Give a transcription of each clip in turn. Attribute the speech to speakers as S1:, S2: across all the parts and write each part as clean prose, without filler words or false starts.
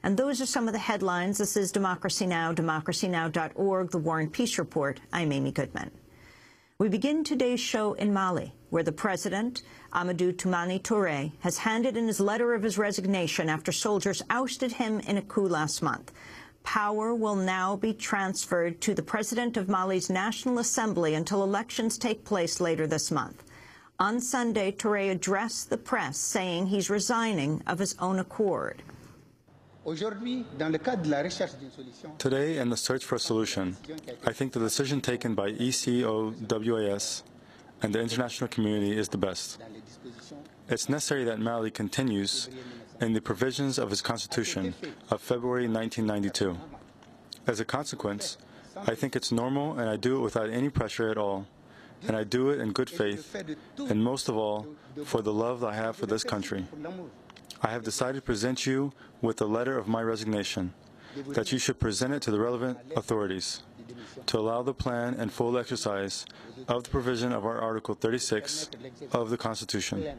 S1: And those are some of the headlines. This is Democracy Now!, democracynow.org, The War and Peace Report. I'm Amy Goodman. We begin today's show in Mali, where the president, Amadou Toumani has handed in his letter of his resignation after soldiers ousted him in a coup last month. Power will now be transferred to the president of Mali's National Assembly until elections take place later this month. On Sunday, Touré addressed the press, saying he's resigning of his own accord.
S2: Today, in the search for a solution, I think the decision taken by ECOWAS and the international community is the best. It's necessary that Mali continues in the provisions of its constitution of February 1992. As a consequence, I think it's normal, and I do it without any pressure at all. And I do it in good faith, and most of all, for the love I have for this country. I have decided to present you with a letter of my resignation, that you should present it to the relevant authorities to allow the plan and full exercise of the provision of our Article 36 of the Constitution.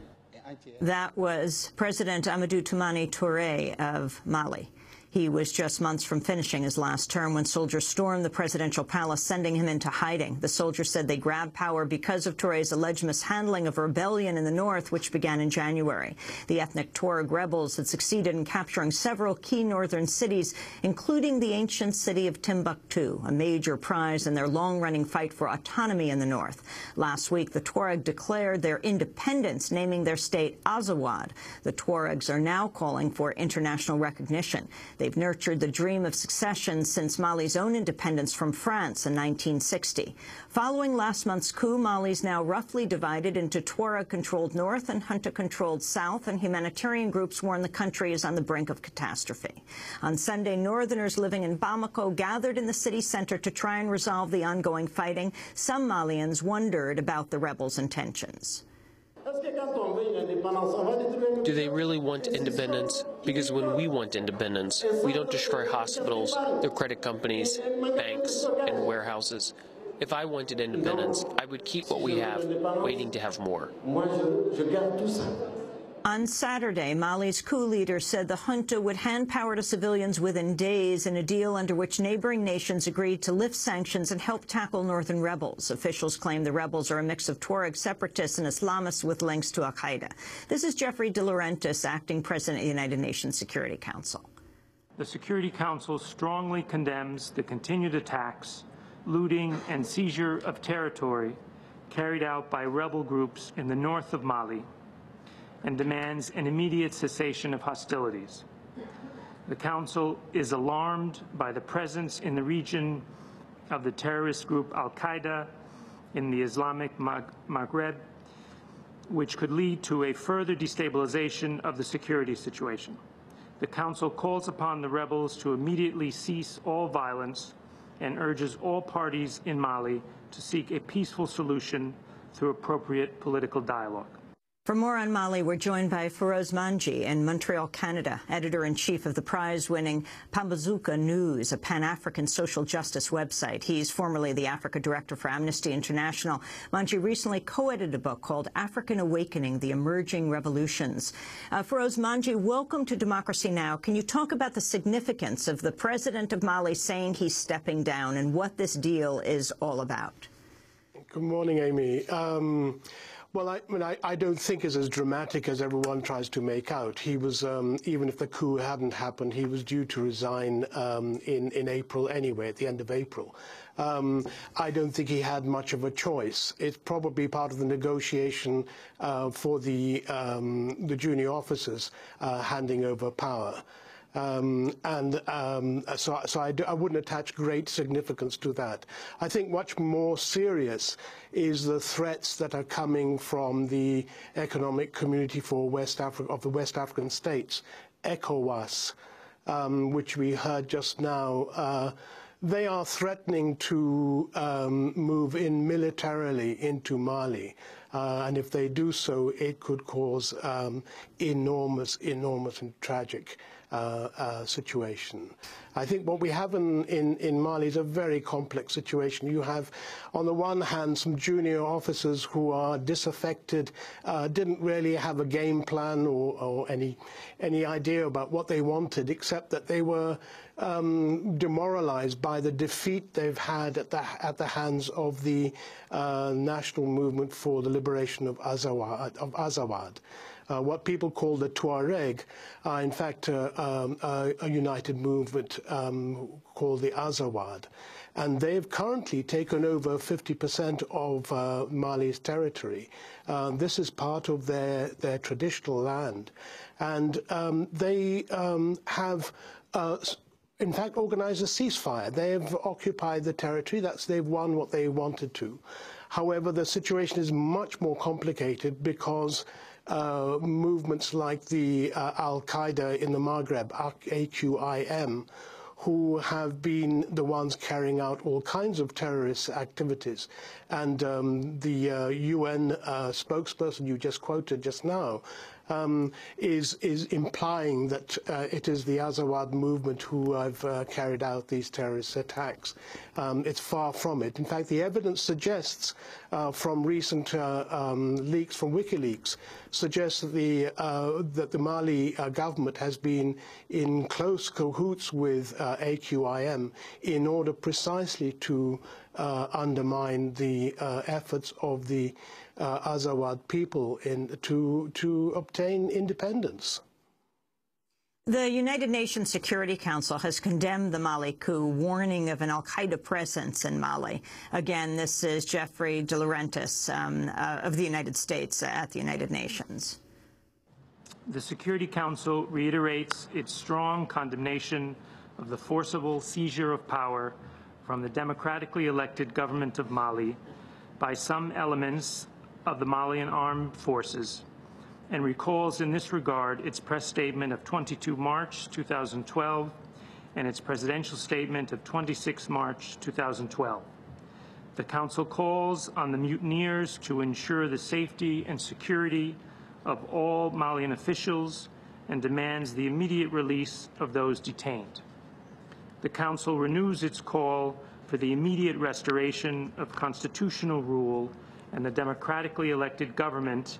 S1: That was President Amadou Toumani Touré of Mali. He was just months from finishing his last term when soldiers stormed the presidential palace, sending him into hiding. The soldiers said they grabbed power because of Touré's alleged mishandling of a rebellion in the north, which began in January. The ethnic Tuareg rebels had succeeded in capturing several key northern cities, including the ancient city of Timbuktu, a major prize in their long-running fight for autonomy in the north. Last week, the Tuareg declared their independence, naming their state Azawad. The Tuaregs are now calling for international recognition. They've nurtured the dream of succession since Mali's own independence from France in 1960. Following last month's coup, Mali's now roughly divided into Tuareg-controlled north and Junta-controlled south, and humanitarian groups warn the country is on the brink of catastrophe. On Sunday, northerners living in Bamako gathered in the city center to try and resolve the ongoing fighting. Some Malians wondered about the rebels' intentions.
S3: Do they really want independence? Because when we want independence, we don't destroy hospitals, their credit companies, banks, and warehouses. If I wanted independence, I would keep what we have, waiting to have more.
S1: On Saturday, Mali's coup leader said the junta would hand power to civilians within days in a deal under which neighboring nations agreed to lift sanctions and help tackle northern rebels. Officials claim the rebels are a mix of Tuareg separatists and Islamists with links to al-Qaeda. This is Jeffrey De Laurentiis, acting president of the United Nations Security Council.
S4: The Security Council strongly condemns the continued attacks, looting, and seizure of territory carried out by rebel groups in the north of Mali, and demands an immediate cessation of hostilities. The Council is alarmed by the presence in the region of the terrorist group al-Qaeda in the Islamic Maghreb, which could lead to a further destabilization of the security situation. The Council calls upon the rebels to immediately cease all violence and urges all parties in Mali to seek a peaceful solution through appropriate political dialogue.
S1: For more on Mali, we're joined by Feroz Manji in Montreal, Canada, editor-in-chief of the prize-winning Pambazuka News, a Pan-African social justice website. He's formerly the Africa director for Amnesty International. Manji recently co-edited a book called African Awakening, The Emerging Revolutions. Feroz Manji, welcome to Democracy Now! Can you talk about the significance of the president of Mali saying he's stepping down and what this deal is all about?
S5: Good morning, Amy. Well, I don't think it's as dramatic as everyone tries to make out. He was, even if the coup hadn't happened, he was due to resign in April anyway, at the end of April. I don't think he had much of a choice. It's probably part of the negotiation for the junior officers handing over power. So I wouldn't attach great significance to that. I think much more serious is the threats that are coming from the Economic Community for West Africa, of the West African states, ECOWAS, which we heard just now. They are threatening to move in militarily into Mali. And if they do so, it could cause enormous and tragic situation. I think what we have in Mali is a very complex situation. You have, on the one hand, some junior officers who are disaffected, didn't really have a game plan or any idea about what they wanted, except that they were demoralized by the defeat they've had at the hands of the national movement for the liberation of Azawad. What people call the Tuareg are, in fact, a united movement called the Azawad. And they've currently taken over 50% of Mali's territory. This is part of their traditional land. And they have in fact organized a ceasefire. They've occupied the territory. They've won what they wanted to. However, the situation is much more complicated because movements like the Al-Qaeda in the Maghreb, AQIM, who have been the ones carrying out all kinds of terrorist activities. And the UN spokesperson you just quoted just now is implying that it is the Azawad movement who have carried out these terrorist attacks. It's far from it. In fact, the evidence suggests from recent leaks from WikiLeaks suggests that the Mali government has been in close cahoots with AQIM in order precisely to undermine the efforts of the Azawad people to obtain independence.
S1: The United Nations Security Council has condemned the Mali coup, warning of an al-Qaeda presence in Mali. Again, this is Jeffrey de Laurentiis of the United States at the United Nations.
S4: The Security Council reiterates its strong condemnation of the forcible seizure of power from the democratically elected government of Mali by some elements of the Malian armed forces, and recalls in this regard its press statement of 22 March 2012 and its presidential statement of 26 March 2012. The Council calls on the mutineers to ensure the safety and security of all Malian officials and demands the immediate release of those detained. The Council renews its call for the immediate restoration of constitutional rule and the democratically elected government,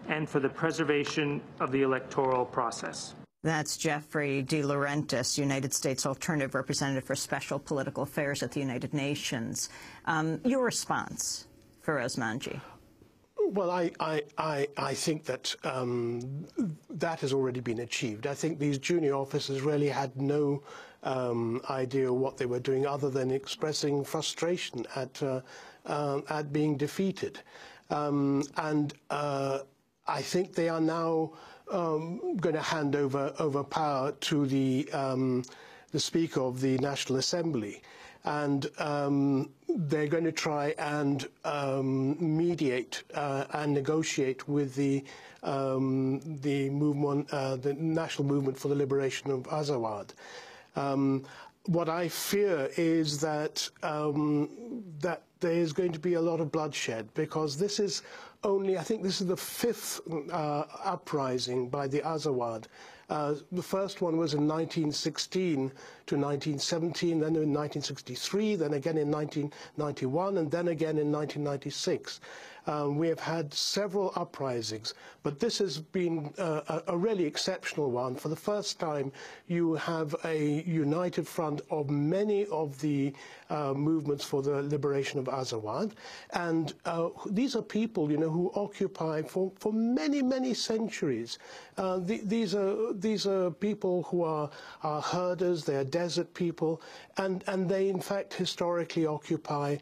S4: and for the preservation of the electoral process.
S1: That's Jeffrey de Laurentiis, United States Alternative Representative for Special Political Affairs at the United Nations. Your response, Feroz Manji?
S5: Well, I think that that has already been achieved. I think these junior officers really had no idea what they were doing other than expressing frustration at being defeated. And I think they are now going to hand over power to the Speaker of the National Assembly. And they're going to try and mediate and negotiate with the movement, the National Movement for the Liberation of Azawad. What I fear is that that there is going to be a lot of bloodshed, because this is only, I think this is the fifth uprising by the Azawad. The first one was in 1916 to 1917, then in 1963, then again in 1991, and then again in 1996. We have had several uprisings, but this has been a really exceptional one. For the first time, you have a united front of many of the movements for the liberation of Azawad, and these are people, you know, who occupy for many, many centuries. These are people who are herders, they are desert people, and they in fact historically occupy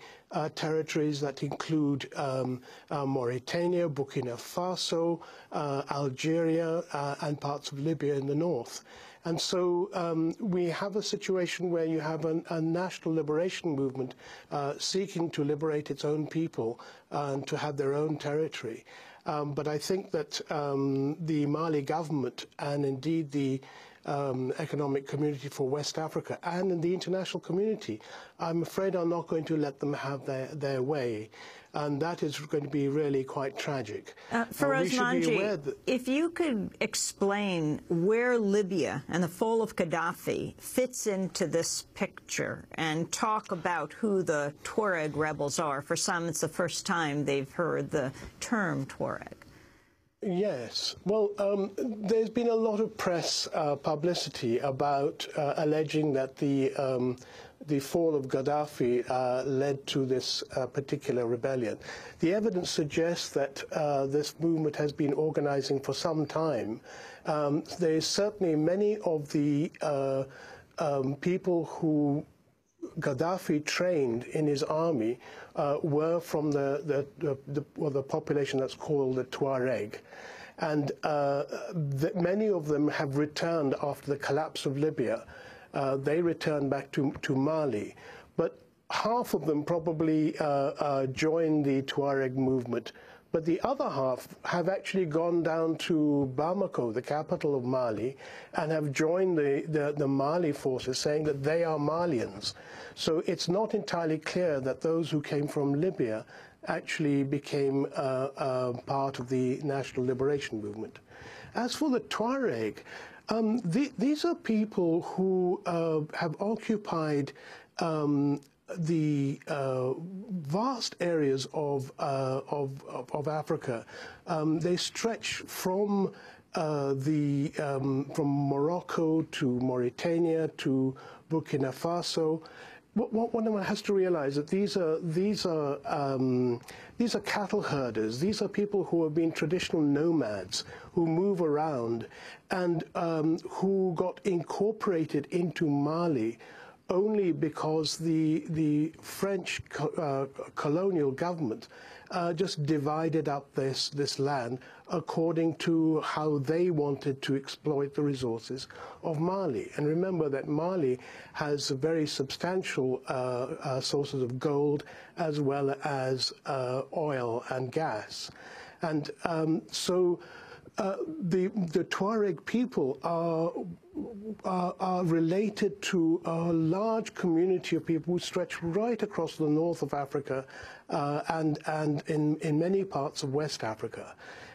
S5: territories that include Mauritania, Burkina Faso, Algeria, and parts of Libya in the north. And so we have a situation where you have a national liberation movement seeking to liberate its own people and to have their own territory. But I think that the Mali government and indeed the economic community for West Africa and in the international community, I'm afraid are not going to let them have their way. And that is going to be really quite tragic.
S1: Feroz Manji, if you could explain where Libya and the fall of Gaddafi fits into this picture and talk about who the Tuareg rebels are. For some, it's the first time they've heard the term Tuareg.
S5: Yes. Well, there's been a lot of press publicity about alleging that the fall of Gaddafi led to this particular rebellion. The evidence suggests that this movement has been organizing for some time. There's certainly many of the people who Gaddafi trained in his army were from the population that's called the Tuareg. And many of them have returned after the collapse of Libya. They returned back to Mali. But half of them probably joined the Tuareg movement. But the other half have actually gone down to Bamako, the capital of Mali, and have joined the Mali forces, saying that they are Malians. So it's not entirely clear that those who came from Libya actually became part of the national liberation movement. As for the Tuareg, these are people who have occupied the vast areas of Africa. They stretch from Morocco to Mauritania to Burkina Faso. What one has to realize that these are cattle herders. These are people who have been traditional nomads who move around and who got incorporated into Mali only because the French colonial government just divided up this land according to how they wanted to exploit the resources of Mali. And remember that Mali has very substantial sources of gold as well as oil and gas. And so the Tuareg people are related to a large community of people who stretch right across the north of Africa and in many parts of West Africa.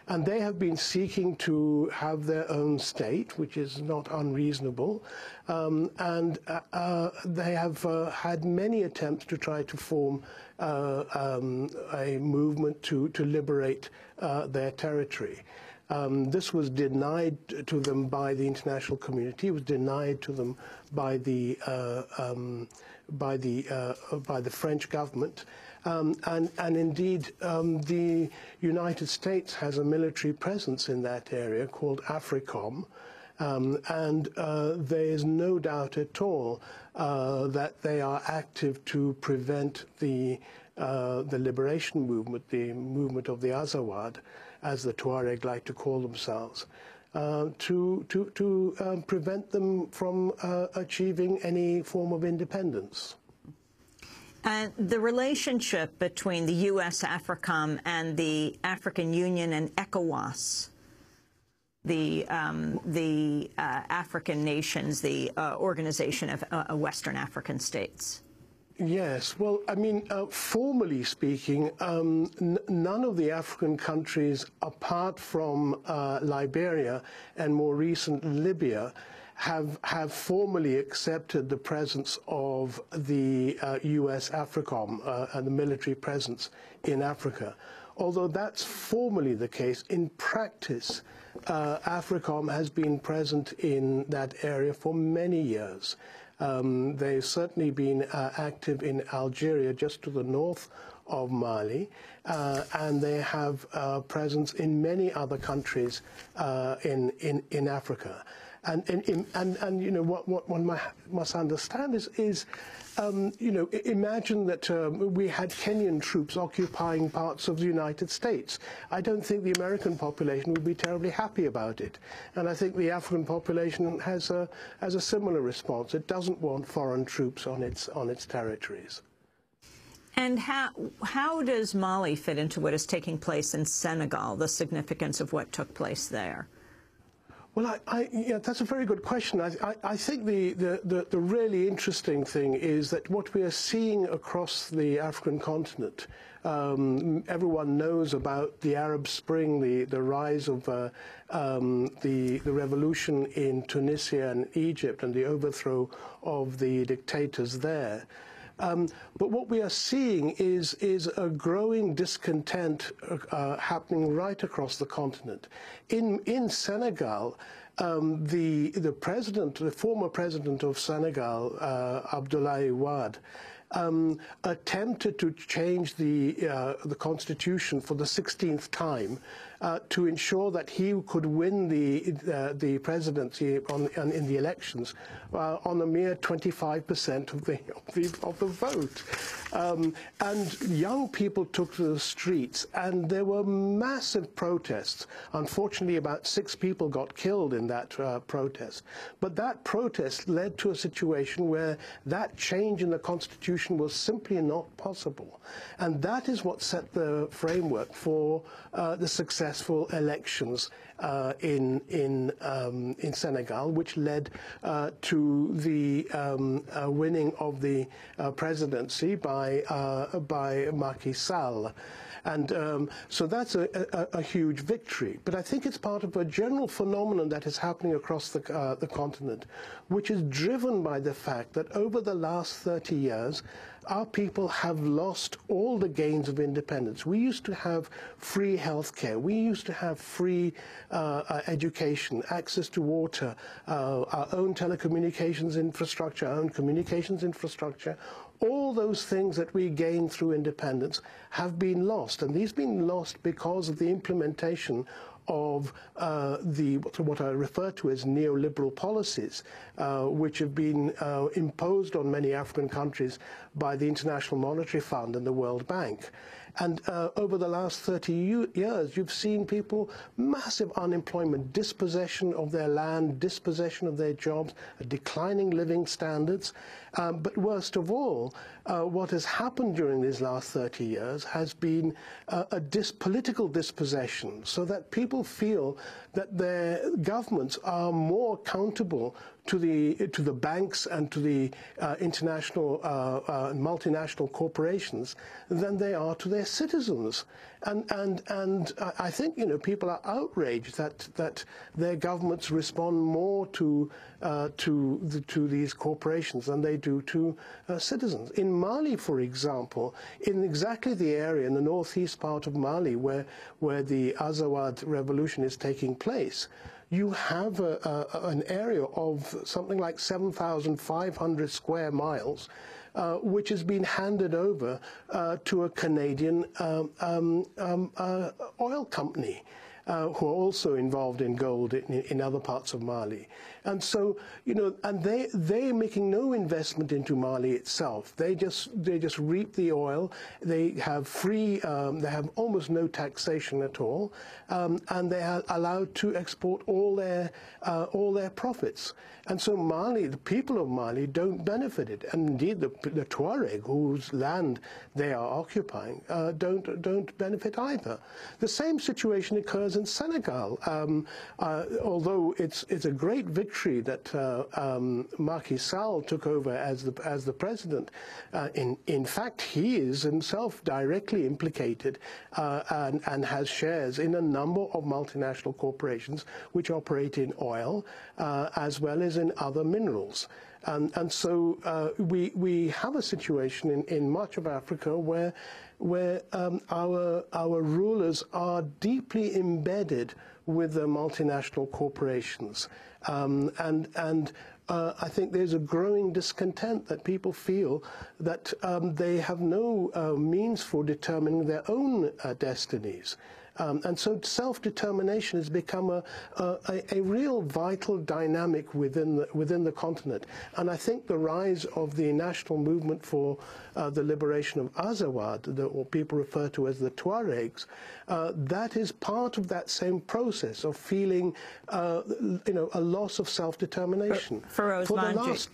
S5: And they have been seeking to have their own state, which is not unreasonable. And they have had many attempts to try to form a movement to liberate their territory. This was denied to them by the international community. It was denied to them by the French government, and indeed the United States has a military presence in that area called AFRICOM, and there is no doubt at all that they are active to prevent the liberation movement, the movement of the Azawad, as the Tuareg like to call themselves, to prevent them from achieving any form of independence.
S1: And the relationship between the U.S., AFRICOM, and the African Union and ECOWAS, the African nations, the Organization of Western African States.
S5: Yes, well, I mean, formally speaking, none of the African countries, apart from Liberia and more recent Libya, have formally accepted the presence of the U.S. AFRICOM and the military presence in Africa. Although that's formally the case, in practice, AFRICOM has been present in that area for many years. They've certainly been active in Algeria, just to the north of Mali, and they have presence in many other countries in Africa. And you know what one must understand is you know, imagine that we had Kenyan troops occupying parts of the United States. I don't think the American population would be terribly happy about it, and I think the African population has a similar response. It doesn't want foreign troops on its territories.
S1: And how does Mali fit into what is taking place in Senegal? The significance of what took place there?
S5: Well, yeah, that's a very good question. I think the really interesting thing is that what we are seeing across the African continent, everyone knows about the Arab Spring, the rise of the revolution in Tunisia and Egypt and the overthrow of the dictators there. But what we are seeing is a growing discontent happening right across the continent. In Senegal, the former president of Senegal, Abdoulaye Wade, attempted to change the constitution for the 16th time to ensure that he could win the presidency in the elections on a mere 25% of the vote. And young people took to the streets, and there were massive protests. Unfortunately, about 6 people got killed in that protest. But that protest led to a situation where that change in the constitution was simply not possible. And that is what set the framework for the successful elections in Senegal, which led to the winning of the presidency by Macky Sall. And so that's a huge victory. But I think it's part of a general phenomenon that is happening across the continent, which is driven by the fact that over the last 30 years, our people have lost all the gains of independence. We used to have free health care. We used to have free education, access to water, our own telecommunications infrastructure, our own communications infrastructure. All those things that we gained through independence have been lost. And these have been lost because of the implementation of what I refer to as neoliberal policies, which have been imposed on many African countries by the International Monetary Fund and the World Bank. And over the last 30 years, you've seen people, massive unemployment, dispossession of their land, dispossession of their jobs, declining living standards. But worst of all, what has happened during these last 30 years has been a political dispossession, so that people feel that their governments are more accountable to the banks and to the international multinational corporations than they are to their citizens. And I think, you know, people are outraged that their governments respond more to these corporations than they do to citizens. In Mali, for example, in exactly the area in the northeast part of Mali where the Azawad revolution is taking place, you have an area of something like 7,500 square miles, which has been handed over to a Canadian oil company, who are also involved in gold in other parts of Mali. And so, you know, and they're making no investment into Mali itself. They just reap the oil. They have they have almost no taxation at all, and they are allowed to export all their profits. And so Mali, the people of Mali, don't benefit it. And indeed, the Tuareg, whose land they are occupying, don't benefit either. The same situation occurs in Senegal. Although it's a great victory that Macky Sall took over as the president, in fact, he is himself directly implicated and has shares in a number of multinational corporations which operate in oil as well as in other minerals. And so we have a situation in much of Africa where our rulers are deeply embedded with the multinational corporations. I think there's a growing discontent that people feel that they have no means for determining their own destinies. And so self-determination has become a real vital dynamic within the continent. And I think the rise of the national movement for the liberation of Azawad, what people refer to as the Tuaregs, that is part of that same process of feeling, you know, a loss of self-determination.
S1: Feroz Manji.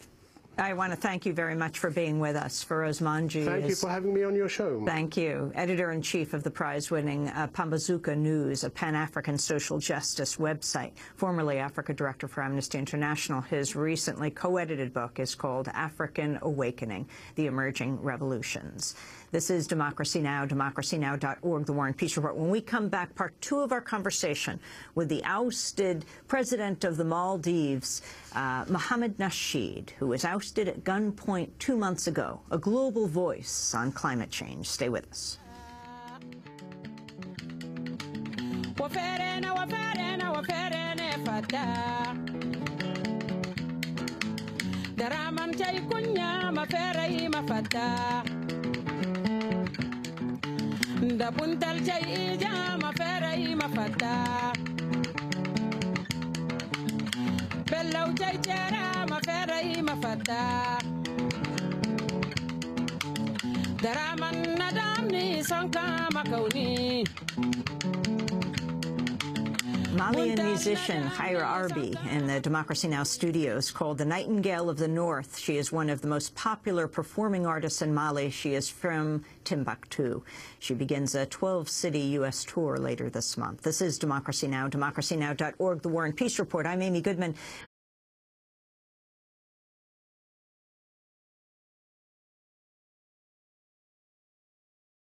S1: I want to thank you very much for being with us. Feroz Manji.
S5: Thank you for having me on your show.
S1: Thank you. Editor-in-Chief of the prize-winning Pambazuka News, a Pan-African social justice website, formerly Africa Director for Amnesty International. His recently co-edited book is called African Awakening: The Emerging Revolutions. This is Democracy Now!, democracynow.org, The War and Peace Report. When we come back, part 2 of our conversation with the ousted president of the Maldives, Mohamed Nasheed, who was ousted at gunpoint 2 months ago, a global voice on climate change. Stay with us.
S6: Da puntal jai jama ferai mafata bellau jai jara ma ferai mafata daraman nadamni sanka makauni.
S1: Malian musician Haira Arbi in the Democracy Now! Studios, called the Nightingale of the North. She is one of the most popular performing artists in Mali. She is from Timbuktu. She begins a 12-city U.S. tour later this month. This is Democracy Now!, democracynow.org, The War and Peace Report. I'm Amy Goodman.